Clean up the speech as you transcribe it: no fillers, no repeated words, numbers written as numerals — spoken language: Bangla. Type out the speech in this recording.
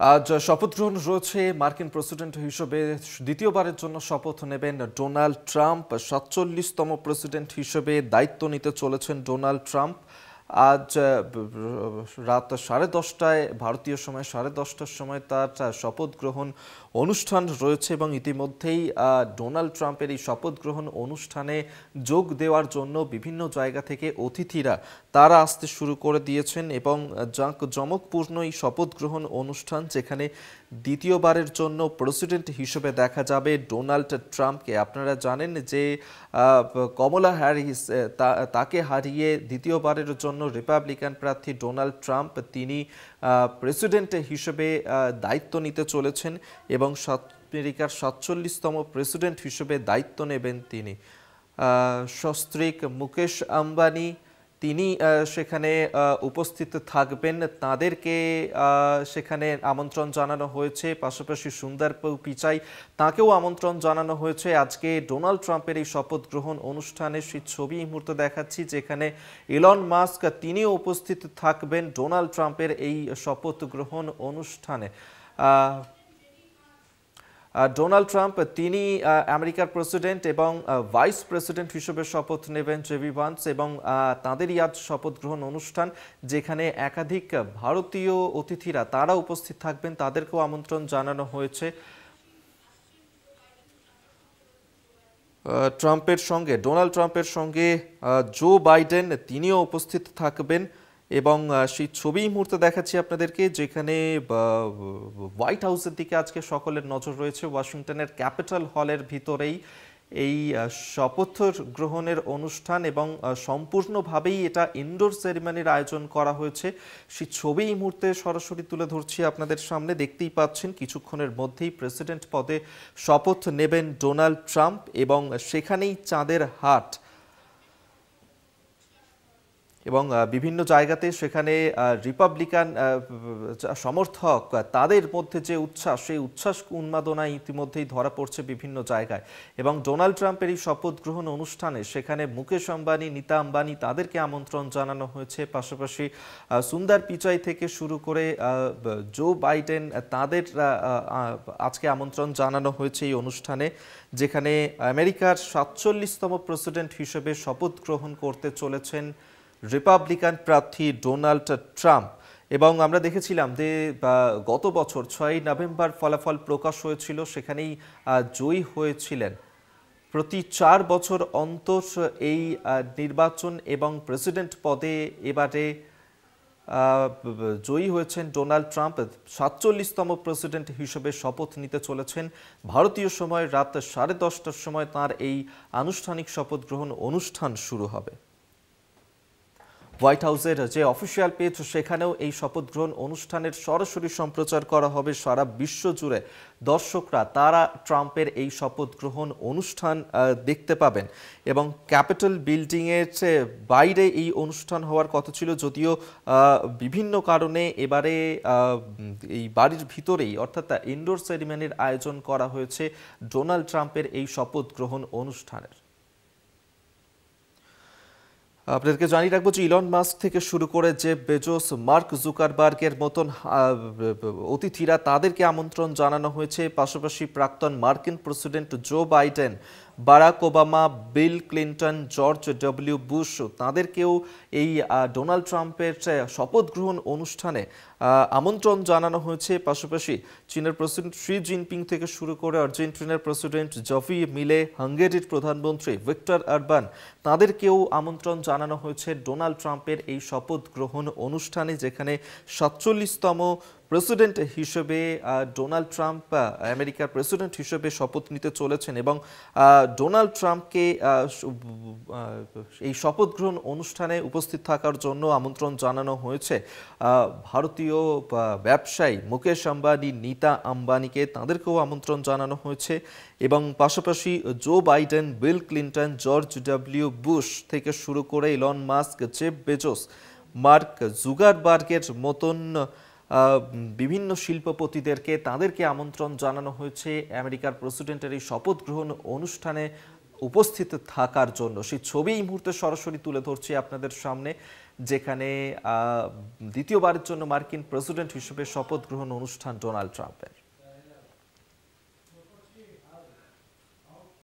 আজ শপথ গ্রহণ রয়েছে মার্কিন প্রেসিডেন্ট হিসেবে দ্বিতীয়বারের জন্য শপথ নেবেন ডোনাল্ড ট্রাম্প। ৪৭তম প্রেসিডেন্ট হিসেবে দায়িত্ব নিতে চলেছেন ডোনাল্ড ট্রাম্প। আজ রাত 10:30টায় ভারতীয় সময় 10:30টার সময় তার শপথ গ্রহণ অনুষ্ঠান রয়েছে এবং ইতিমধ্যেই ডোনাল্ড ট্রাম্পের এই শপথ গ্রহণ অনুষ্ঠানে যোগ দেওয়ার জন্য বিভিন্ন জায়গা থেকে অতিথিরা তারা আসতে শুরু করে দিয়েছেন এবং জাঁকজমকপূর্ণ এই শপথ গ্রহণ অনুষ্ঠান, যেখানে দ্বিতীয়বারের জন্য প্রেসিডেন্ট হিসেবে দেখা যাবে ডোনাল্ড ট্রাম্পকে। আপনারা জানেন যে কমলা হ্যারিস তাকে হারিয়ে দ্বিতীয়বারের জন্য রিপাবলিকান প্রার্থী ডোনাল্ড ট্রাম্প তিনি প্রেসিডেন্ট হিসেবে দায়িত্ব নিতে চলেছেন এবং আমেরিকার ৪৭তম প্রেসিডেন্ট হিসেবে দায়িত্ব নেবেন তিনি। সস্ত্রীক মুকেশ আম্বানি তিনি সেখানে উপস্থিত থাকবেন, তাদেরকে সেখানে আমন্ত্রণ জানানো হয়েছে। পাশাপাশি সুন্দর পিচাই তাকেও আমন্ত্রণ জানানো হয়েছে। আজকে ডোনাল্ড ট্রাম্পের এই শপথ গ্রহণ অনুষ্ঠানে সেই ছবি এই মুহূর্তে দেখাচ্ছি, যেখানে ইলন মাস্ক তিনিও উপস্থিত থাকবেন ডোনাল্ড ট্রাম্পের এই শপথ গ্রহণ অনুষ্ঠানে। ডোনাল্ড ট্রাম্প তিনি আমেরিকার প্রেসিডেন্ট এবং ভাইস প্রেসিডেন্ট হিসেবে শপথ নেবেন জেডি ভান্স, এবং তাঁদেরই আজ শপথ গ্রহণ অনুষ্ঠান, যেখানে একাধিক ভারতীয় অতিথিরা তারা উপস্থিত থাকবেন, তাদেরকেও আমন্ত্রণ জানানো হয়েছে। ডোনাল্ড ট্রাম্পের সঙ্গে জো বাইডেন তিনিও উপস্থিত থাকবেন এবং সেই ছবি মুহূর্তে দেখাচ্ছি আপনাদেরকে, যেখানে হোয়াইট হাউসের দিকে আজকে সকলের নজর রয়েছে। ওয়াশিংটনের ক্যাপিটাল হলের ভিতরেই এই শপথ গ্রহণের অনুষ্ঠান এবং সম্পূর্ণভাবেই এটা ইনডোর সেরিমনির আয়োজন করা হয়েছে। সেই ছবি এই মুহূর্তে সরাসরি তুলে ধরছি আপনাদের সামনে। দেখতেই পাচ্ছেন কিছুক্ষণের মধ্যেই প্রেসিডেন্ট পদে শপথ নেবেন ডোনাল্ড ট্রাম্প এবং সেখানেই চাঁদের হাট এবং বিভিন্ন জায়গাতে সেখানে রিপাবলিকান সমর্থক তাদের মধ্যে যে উচ্ছ্বাস, সেই উচ্ছ্বাস উন্মাদনা ইতিমধ্যেই ধরা পড়ছে বিভিন্ন জায়গায়। এবং ডোনাল্ড ট্রাম্পের এই শপথ গ্রহণ অনুষ্ঠানে সেখানে মুকেশ আম্বানি, নীতা আম্বানি তাদেরকে আমন্ত্রণ জানানো হয়েছে। পাশাপাশি সুন্দর পিচাই থেকে শুরু করে জো বাইডেন তাদের আজকে আমন্ত্রণ জানানো হয়েছে এই অনুষ্ঠানে, যেখানে আমেরিকার ৪৭তম প্রেসিডেন্ট হিসেবে শপথ গ্রহণ করতে চলেছেন রিপাবলিকান প্রার্থী ডোনাল্ড ট্রাম্প। এবং আমরা দেখেছিলাম যে গত বছর ৬ই নভেম্বর ফলাফল প্রকাশ হয়েছিল, সেখানেই জয়ী হয়েছিলেন। প্রতি ৪ বছর অন্তর এই নির্বাচন এবং প্রেসিডেন্ট পদে এবারে জয়ী হয়েছেন ডোনাল্ড ট্রাম্প। ৪৭তম প্রেসিডেন্ট হিসেবে শপথ নিতে চলেছেন। ভারতীয় সময় রাত 10:30টার সময় তার এই আনুষ্ঠানিক শপথ গ্রহণ অনুষ্ঠান শুরু হবে। হোয়াইট হাউসের যে অফিসিয়াল পেজ, সেখানেও এই শপথ গ্রহণ অনুষ্ঠানের সরাসরি সম্প্রচার করা হবে। সারা বিশ্ব জুড়ে দর্শকরা তারা ট্রাম্পের এই শপথ গ্রহণ অনুষ্ঠান দেখতে পাবেন। এবং ক্যাপিটাল বিল্ডিংয়ের বাইরে এই অনুষ্ঠান হওয়ার কথা ছিল, যদিও বিভিন্ন কারণে এবারে এই বাড়ির ভিতরেই অর্থাৎ ইনডোর সেরিমনির আয়োজন করা হয়েছে ডোনাল্ড ট্রাম্পের এই শপথ গ্রহণ অনুষ্ঠানের। আপনাদেরকে জানিয়ে রাখবো যে ইলন মাস্ক থেকে শুরু করে জেফ বেজোস, মার্ক জুকারবার্গের মতন অতিথিরা তাদেরকে আমন্ত্রণ জানানো হয়েছে। পাশাপাশি প্রাক্তন মার্কিন president Joe Biden, Barack Obama, Bill Clinton, George W Bush তাদেরকেও এই ডোনাল্ড ট্রাম্পের শপথ গ্রহণ অনুষ্ঠানে আমন্ত্রণ জানানো হয়েছে। পাশাপাশি চীনের প্রেসিডেন্ট শি জিনপিং থেকে শুরু করে আর্জেন্টিনার প্রেসিডেন্ট জভি মিলে, হাঙ্গেরির প্রধানমন্ত্রী ভিক্টর অরবান তাদেরকেও আমন্ত্রণ জানানো হয়েছে ডোনাল্ড ট্রাম্পের এই শপথ গ্রহণ অনুষ্ঠানে, যেখানে ৪৭তম প্রেসিডেন্ট হিসেবে ডোনাল্ড ট্রাম্প আমেরিকার প্রেসিডেন্ট হিসেবে শপথ নিতে চলেছেন। এবং ডোনাল্ড ট্রাম্পকে এই শপথ গ্রহণ অনুষ্ঠানে উপস্থিত থাকার জন্য আমন্ত্রণ জানানো হয়েছে ভারতীয় ব্যবসায়ী মুকেশ আম্বানি, নীতা আম্বানিকে, তাদেরকেও আমন্ত্রণ জানানো হয়েছে। এবং পাশাপাশি Joe Biden, Bill Clinton, George W Bush থেকে শুরু করে Elon Musk, Jeff Bezos, Mark জুকারবার্গের মতন বিভিন্ন শিল্পপতিদেরকে তাদেরকে আমন্ত্রণ জানানো হয়েছে আমেরিকার প্রেসিডেন্টের এই শপথ গ্রহণ অনুষ্ঠানে উপস্থিত থাকার জন্য। সেই ছবি এই মুহূর্তে সরাসরি তুলে ধরছি আপনাদের সামনে। যেখানে দ্বিতীয়বারের জন্য মার্কিন প্রেসিডেন্ট হিসেবে শপথ গ্রহণ অনুষ্ঠান ডোনাল্ড ট্রাম্পের।